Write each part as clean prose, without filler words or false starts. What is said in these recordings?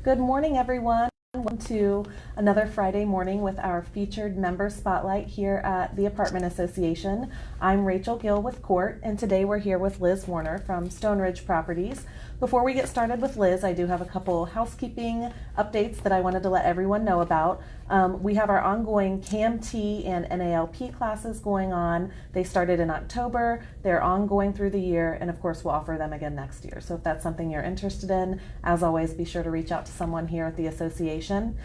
Good morning, everyone. Welcome to another Friday morning with our featured member spotlight here at the Apartment Association. I'm Rachel Gill with Court, and today we're here with Liz Werner from Stoneridge Properties. Before we get started with Liz, I do have a couple housekeeping updates that I wanted to let everyone know about. We have our ongoing CAMT and NALP classes going on. They started in October. They're ongoing through the year, and of course we'll offer them again next year. So if that's something you're interested in, as always, be sure to reach out to someone here at the association.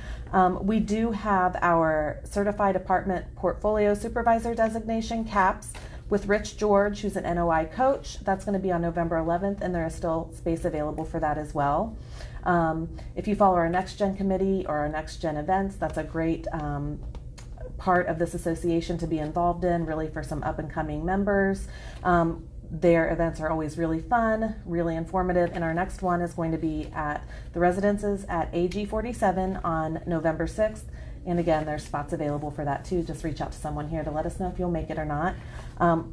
We do have our Certified Apartment Portfolio Supervisor designation, CAPS, with Rich George, who's an NOI coach. That's going to be on November 11th, and there is still space available for that as well. If you follow our Next Gen committee or our Next Gen events, that's a great part of this association to be involved in, really for some up and coming members. Their events are always really fun, really informative, and our next one is going to be at the residences at AG 47 on November 6th. And again, there's spots available for that too. Just reach out to someone here to let us know if you'll make it or not.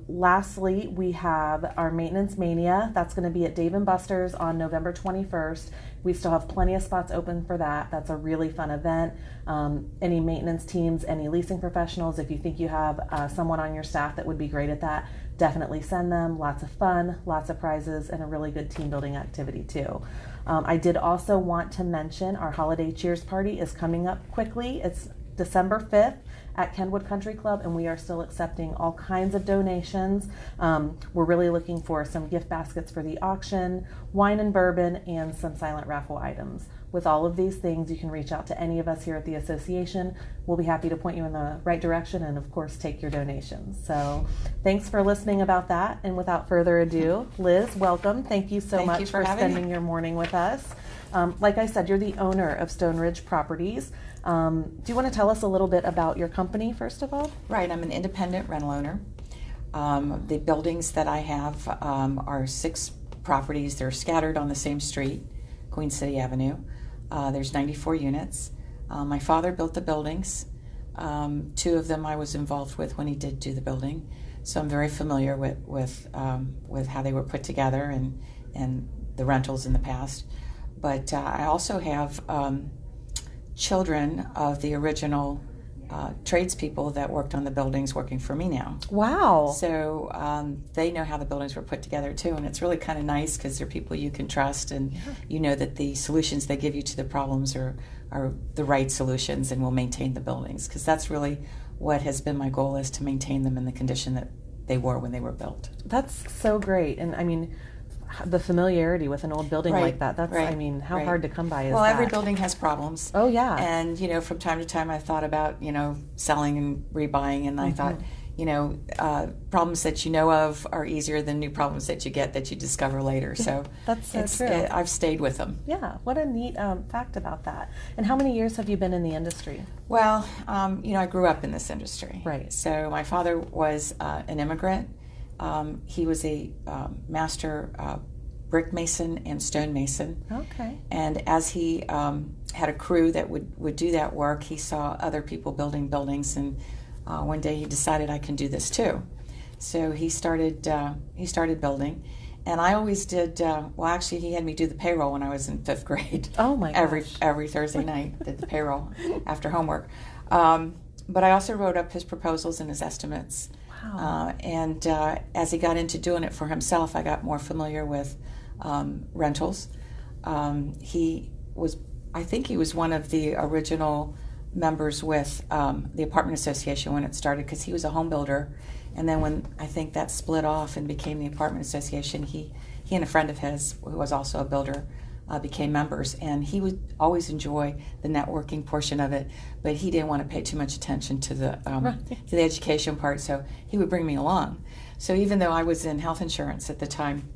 Lastly, we have our Maintenance Mania. That's going to be at Dave & Buster's on November 21st. We still have plenty of spots open for that. That's a really fun event. Any maintenance teams, any leasing professionals, if you think you have someone on your staff that would be great at that, definitely send them. Lots of fun, lots of prizes, and a really good team building activity too. I did also want to mention our holiday cheers party is coming up quickly. It's December 5th at Kenwood Country Club, and we are still accepting all kinds of donations. We're really looking for some gift baskets for the auction, wine and bourbon, and some silent raffle items. With all of these things, you can reach out to any of us here at the association. We'll be happy to point you in the right direction and, of course, take your donations. So thanks for listening about that. And without further ado, Liz, welcome. Thank you so much for spending your morning with us. Like I said, you're the owner of Stoneridge Properties. Do you want to tell us a little bit about your company, first of all? Right. I'm an independent rental owner. The buildings that I have are 6 properties. They're scattered on the same street, Queen City Avenue. There's 94 units. My father built the buildings. 2 of them I was involved with when he did do the building, so I'm very familiar with how they were put together and the rentals in the past. But I also have children of the original tradespeople that worked on the buildings working for me now. Wow. So they know how the buildings were put together too, and it's really kind of nice because they're people you can trust, and you know that the solutions they give you to the problems are the right solutions and will maintain the buildings, because that's really what has been my goal, is to maintain them in the condition that they were when they were built. That's so great. And I mean, the familiarity with an old building like that, that's, I mean, how hard to come by is that? Well, every building has problems. Oh, yeah. And, you know, from time to time I thought about, you know, selling and rebuying, and I thought, you know, problems that you know of are easier than new problems that you get that you discover later. So that's so true. I've stayed with them. Yeah, what a neat fact about that. And how many years have you been in the industry? Well, you know, I grew up in this industry. Right. So my father was an immigrant. He was a master brick mason and stone mason. Okay. And as he had a crew that would do that work, he saw other people building buildings, and one day he decided, I can do this too. So he started building, and I always did. Well, actually, he had me do the payroll when I was in 5th grade. Oh my gosh. Every Thursday night, did the payroll after homework. But I also wrote up his proposals and his estimates. Wow. And as he got into doing it for himself, I got more familiar with rentals. I think he was one of the original members with the Apartment Association when it started, because he was a home builder. And then when I think that split off and became the Apartment Association, he and a friend of his, who was also a builder, became members, and he would always enjoy the networking portion of it, but he didn't want to pay too much attention to the education part, so he would bring me along. So even though I was in health insurance at the time,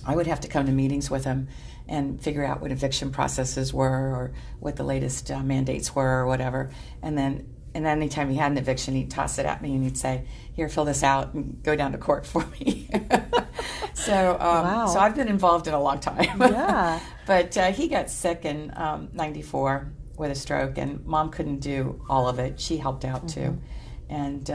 I would have to come to meetings with him and figure out what eviction processes were, or what the latest mandates were, or whatever. And anytime he had an eviction, he'd toss it at me and he'd say, "Here, fill this out and go down to court for me." So I've been involved in a long time. Yeah. But he got sick in '94 with a stroke, and Mom couldn't do all of it. She helped out too. And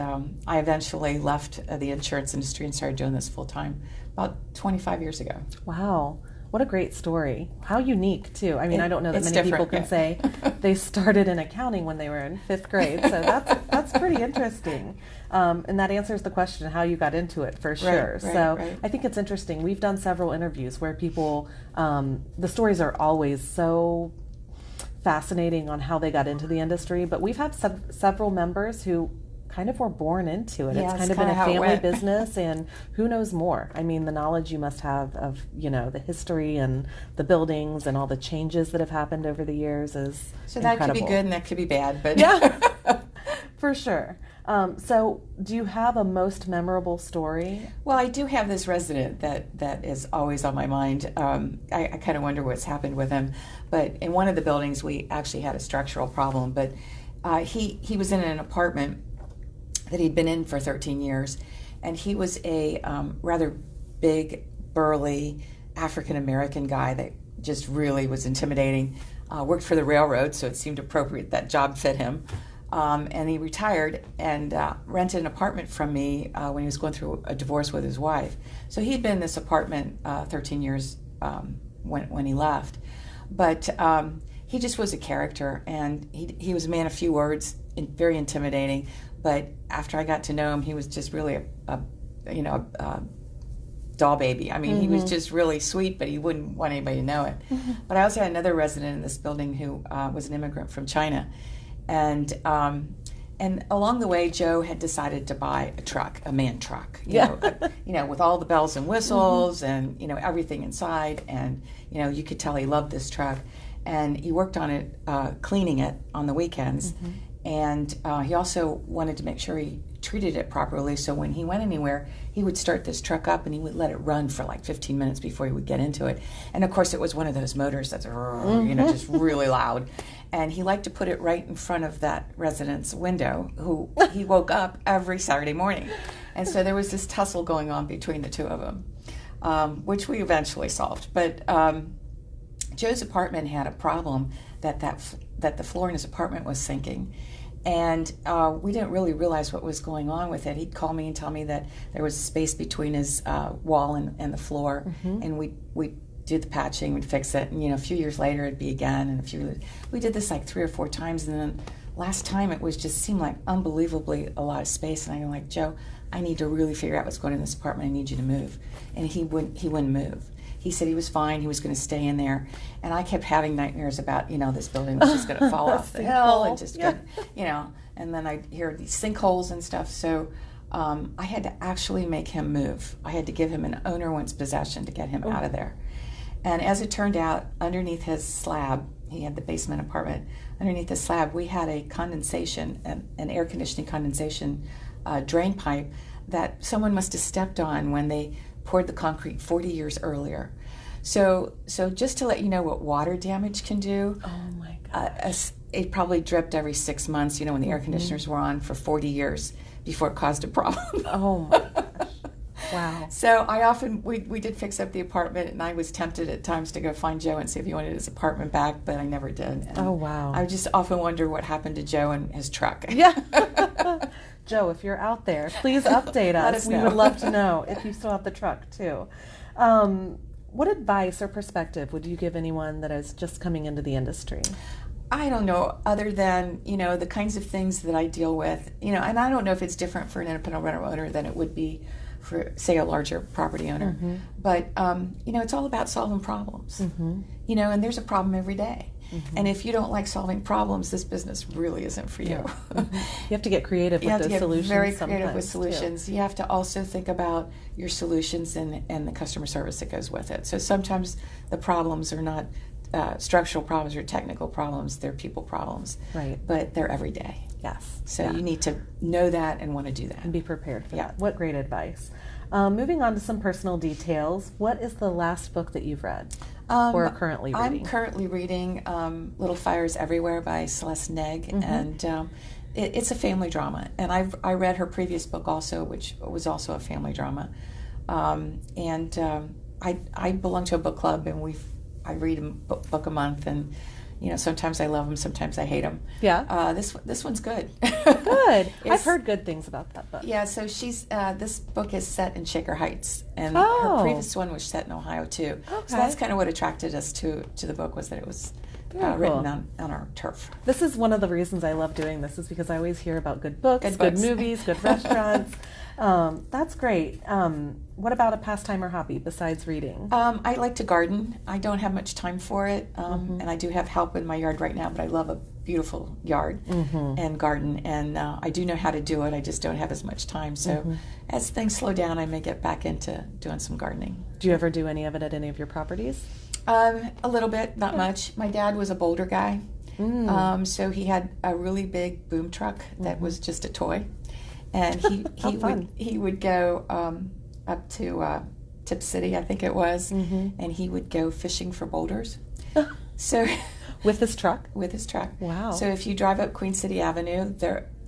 I eventually left the insurance industry and started doing this full time about 25 years ago. Wow. What a great story. How unique, too. I mean, I don't know that It's many people different, can yeah. say they started in accounting when they were in 5th grade. So that's pretty interesting. And that answers the question how you got into it for sure. Right. I think it's interesting. We've done several interviews where people, the stories are always so fascinating on how they got into the industry, but we've had several members who kind of were born into it. Yeah, It's kind of been a family business, and who knows more. I mean, the knowledge you must have of, the history and the buildings and all the changes that have happened over the years is So incredible. that could be good and that could be bad, but yeah, for sure. So do you have a most memorable story? Well, I do have this resident that is always on my mind. I kind of wonder what's happened with him. But in one of the buildings, we actually had a structural problem. But he was in an apartment that he'd been in for 13 years. And he was a rather big, burly African-American guy that just really was intimidating. Worked for the railroad, so it seemed appropriate that job fit him. And he retired and rented an apartment from me when he was going through a divorce with his wife. So he'd been in this apartment 13 years when he left. But he just was a character, and he was a man of few words, and very intimidating. But after I got to know him, he was just really a doll baby. I mean, he was just really sweet, but he wouldn't want anybody to know it. But I also had another resident in this building who was an immigrant from China. And along the way, Joe had decided to buy a truck, a man truck, you know, with all the bells and whistles and, everything inside. And, you could tell he loved this truck. And he worked on it, cleaning it on the weekends. And he also wanted to make sure he treated it properly. So when he went anywhere, he would start this truck up and he would let it run for like 15 minutes before he would get into it. And of course, it was one of those motors that's, just really loud. And he liked to put it right in front of that resident's window, who he woke up every Saturday morning. And so there was this tussle going on between the two of them, which we eventually solved. But Joe's apartment had a problem that the floor in his apartment was sinking. And we didn't really realize what was going on with it. He'd call me and tell me that there was space between his wall and the floor, and we'd do the patching, we'd fix it, and a few years later it'd be again, and we did this like 3 or 4 times, and then last time it was just seemed like unbelievably a lot of space, and I'm like, Joe, I need to really figure out what's going on in this apartment. I need you to move. And he wouldn't move. He said he was fine, he was going to stay in there, and I kept having nightmares about, this building was just going to fall off the hill and just get, and then I'd hear these sinkholes and stuff. So I had to actually make him move. I had to give him an owner once possession to get him out of there. And as it turned out, underneath his slab, he had the basement apartment, underneath the slab we had a condensation, an air conditioning condensation drain pipe that someone must have stepped on when they poured the concrete 40 years earlier. So just to let you know what water damage can do, oh my gosh. It probably dripped every 6 months, when the air conditioners were on for 40 years before it caused a problem. Oh my gosh. Wow. So we did fix up the apartment, and I was tempted at times to go find Joe and see if he wanted his apartment back, but I never did. And oh, wow. I just often wonder what happened to Joe and his truck. Yeah. Joe, if you're out there, please update us. Let us know. We would love to know if you still have the truck, too. What advice or perspective would you give anyone that is just coming into the industry? I don't know, other than, the kinds of things that I deal with, and I don't know if it's different for an independent renter owner than it would be for, say, a larger property owner. But, it's all about solving problems, and there's a problem every day. And if you don't like solving problems, this business really isn't for you. You have to get creative with those solutions. Very creative with solutions. Too. You have to also think about your solutions and the customer service that goes with it. So sometimes the problems are not structural problems or technical problems, they're people problems. Right. But they're every day. Yes. So you need to know that and want to do that. And be prepared for that. What great advice. Moving on to some personal details, what is the last book that you've read or are currently reading? I'm currently reading Little Fires Everywhere by Celeste Negg, and it's a family drama. And I read her previous book also, which was also a family drama. I belong to a book club, and I read a book a month, and sometimes I love them, sometimes I hate them. Yeah. This one's good. Good. I've heard good things about that book. Yeah, so this book is set in Shaker Heights, and Oh. her previous one was set in Ohio too. Okay. So that's kind of what attracted us to the book, was that it was Very written cool. on our turf. This is one of the reasons I love doing this, is because I always hear about good books, Good good books. movies, good restaurants. That's great. What about a pastime or hobby besides reading? I like to garden. I don't have much time for it, and I do have help in my yard right now, but I love a beautiful yard and garden, and I do know how to do it. I just don't have as much time. So as things slow down, I may get back into doing some gardening. Do you ever do any of it at any of your properties? A little bit, not much. My dad was a boulder guy, so he had a really big boom truck that was just a toy, and he would go up to Tip City, I think it was, and he would go fishing for boulders. So With his truck? with his truck. Wow. So if you drive up Queen City Avenue,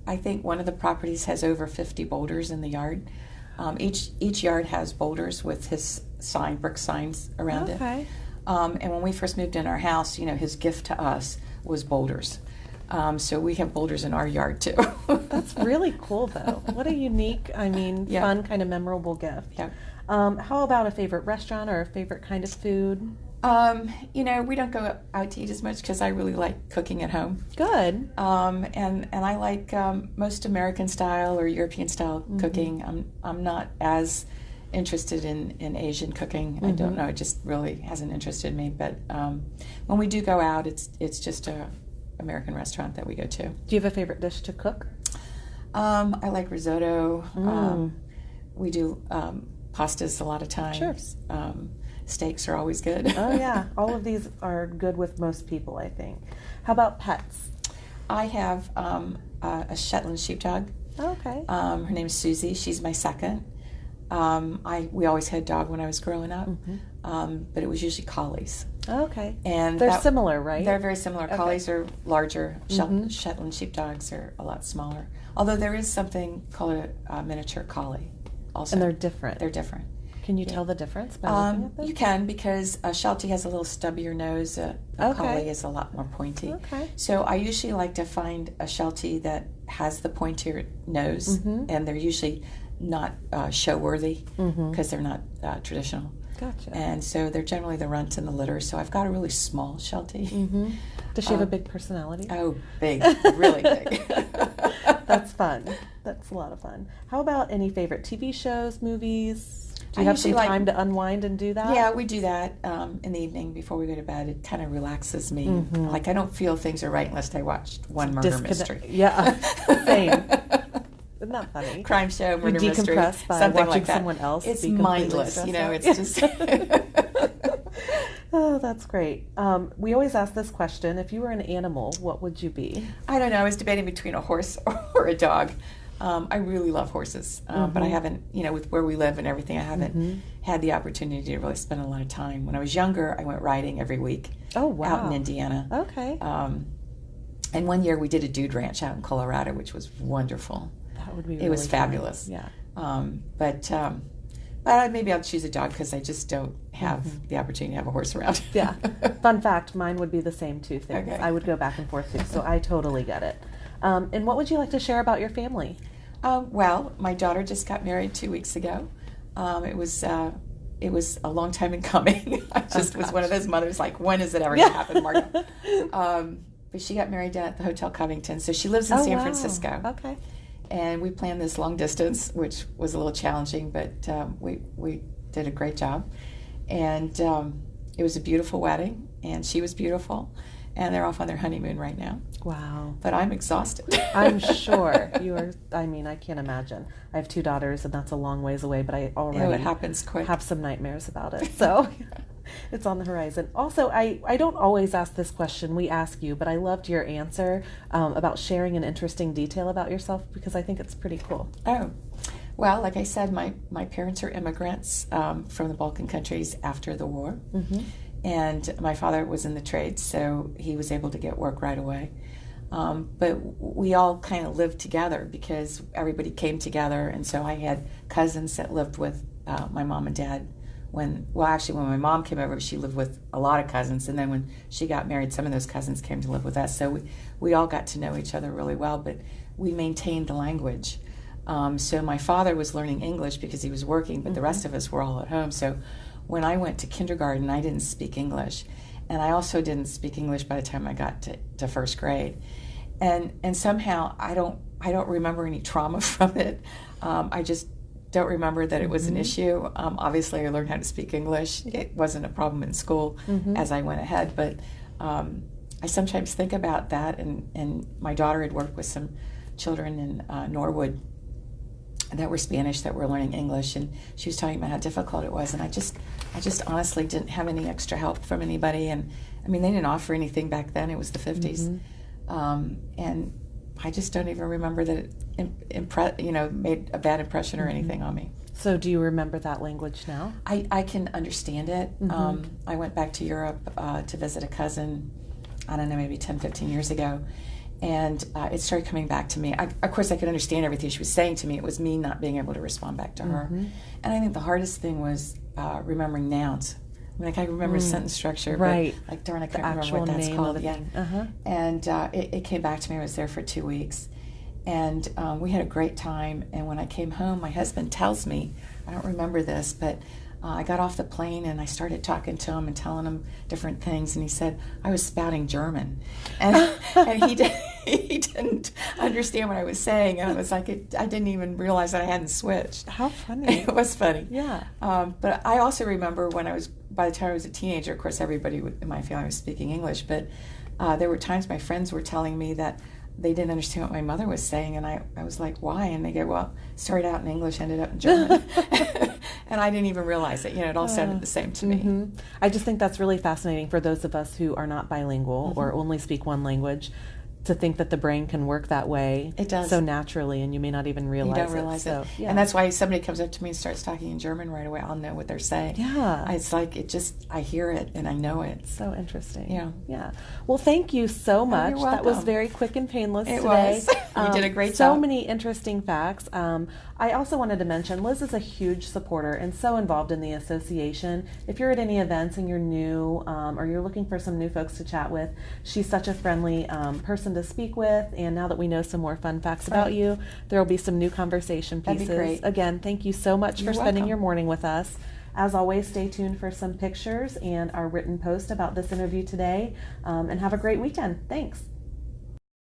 I think one of the properties has over 50 boulders in the yard. Each yard has boulders with his brick signs around it. Okay. And when we first moved in our house, his gift to us was boulders. So we have boulders in our yard too. That's really cool, though. What a unique, Yeah. fun, kind of memorable gift. Yeah. How about a favorite restaurant or a favorite kind of food? We don't go out to eat as much because I really like cooking at home. Good. And I like most American style or European style cooking. I'm not as interested in Asian cooking. I don't know, it just really hasn't interested me. But when we do go out, it's just a American restaurant that we go to. Do you have a favorite dish to cook? I like risotto. We do pastas a lot of times. Sure. Steaks are always good. Oh, yeah. All of these are good with most people, I think. How about pets? I have a Shetland sheepdog. Okay. Her name's Susie. She's my second. We always had a dog when I was growing up, but it was usually collies. Okay. And they're similar, right? They're very similar. Okay. Collies are larger. Shetland sheepdogs are a lot smaller. Although there is something called a miniature collie also. And they're different. They're different. Can you tell the difference by looking at them? You can, because a Sheltie has a little stubbier nose. A collie is a lot more pointy. Okay. So I usually like to find a Sheltie that has the pointier nose, and they're usually not show-worthy because they're not traditional. Gotcha. And so they're generally the runt in the litter. So I've got a really small Sheltie. Does she have a big personality? Oh, big, really big. That's fun. That's a lot of fun. How about any favorite TV shows, movies? Do you have some time to unwind and do that? Yeah, we do that in the evening before we go to bed. It kind of relaxes me. Like, I don't feel things are right unless I watched one murder mystery. Yeah, same. Isn't that funny? Crime show, murder you mystery, decompress by something watching like that. someone else. It's be completely mindless, stressed out. It's just. Oh, that's great. We always ask this question: if you were an animal, what would you be? I don't know. I was debating between a horse or a dog. I really love horses, but I haven't, with where we live and everything, I haven't had the opportunity to really spend a lot of time. When I was younger, I went riding every week. Oh, wow. Out in Indiana. Okay. And one year we did a dude ranch out in Colorado, which was wonderful. That would be really It was fun. fabulous. Yeah. But maybe I'll choose a dog because I just don't have the opportunity to have a horse around. Yeah. Fun fact, mine would be the same two things. Okay. I would go back and forth too, so I totally get it. And what would you like to share about your family? Well, my daughter just got married 2 weeks ago. It was a long time in coming. I just was one of those mothers like, when is it ever going to happen, Margo? But she got married down at the Hotel Covington, so she lives in San Francisco. Okay. And we planned this long distance, which was a little challenging, but we did a great job. And it was a beautiful wedding, and she was beautiful. And they're off on their honeymoon right now. Wow. But I'm exhausted. I'm sure. You are, I can't imagine. I have 2 daughters, and that's a long ways away, but I already it happens quick. have some nightmares about it. So it's on the horizon. Also, I don't always ask this question. We ask you, but I loved your answer about sharing an interesting detail about yourself because I think it's pretty cool. Oh. Well, like I said, my parents are immigrants from the Balkan countries after the war. And my father was in the trades, so he was able to get work right away. But we all kind of lived together because everybody came together, and so I had cousins that lived with my mom and dad Actually, when my mom came over, she lived with a lot of cousins, and then when she got married, some of those cousins came to live with us. So we all got to know each other really well, but we maintained the language. So my father was learning English because he was working, but the rest of us were all at home. So when I went to kindergarten, I didn't speak English, and I also didn't speak English by the time I got to first grade. And somehow I don't remember any trauma from it. I just don't remember that it was an issue. Obviously, I learned how to speak English. It wasn't a problem in school as I went ahead, but I sometimes think about that, and my daughter had worked with some children in Norwood that were Spanish that were learning English, and she was talking about how difficult it was, and I just honestly didn't have any extra help from anybody, and I mean, they didn't offer anything back then. It was the 50s, and I just don't even remember that it made a bad impression or anything on me. So do you remember that language now? I can understand it. I went back to Europe to visit a cousin, I don't know, maybe 10, 15 years ago, and it started coming back to me. Of course, I could understand everything she was saying to me. It was me not being able to respond back to her. And I think the hardest thing was remembering nouns. Like, I remember sentence structure, right? But like, darn, I can't remember what that's called. Yeah. And it came back to me. I was there for 2 weeks, and we had a great time. And when I came home, my husband tells me, I don't remember this, but I got off the plane and I started talking to him and telling him different things, and he said I was spouting German, and he didn't understand what I was saying, and it was like I didn't even realize that I hadn't switched. How funny! It was funny. Yeah. But I also remember by the time I was a teenager, of course, everybody in my family was speaking English, but there were times my friends were telling me that they didn't understand what my mother was saying, and I was like, why? And they go, well, started out in English, ended up in German. And I didn't even realize it. It all sounded the same to me. I just think that's really fascinating for those of us who are not bilingual or only speak one language, to think that the brain can work that way. It does. So naturally, and you may not even realize it. You don't realize it. So, yeah. And that's why if somebody comes up to me and starts talking in German right away, I'll know what they're saying. Yeah. It's like, I hear it and I know it. So interesting. Yeah. Yeah. Well, thank you so much. You're welcome. That was very quick and painless It today. was. You did a great So job. many interesting facts. I also wanted to mention Liz is a huge supporter and so involved in the association. If you're at any events and you're new or you're looking for some new folks to chat with, she's such a friendly person to speak with. And now that we know some more fun facts about you, there will be some new conversation pieces. That'd be great. Again, thank you so much You're for spending welcome. your morning with us. As always, stay tuned for some pictures and our written post about this interview today. And have a great weekend. Thanks.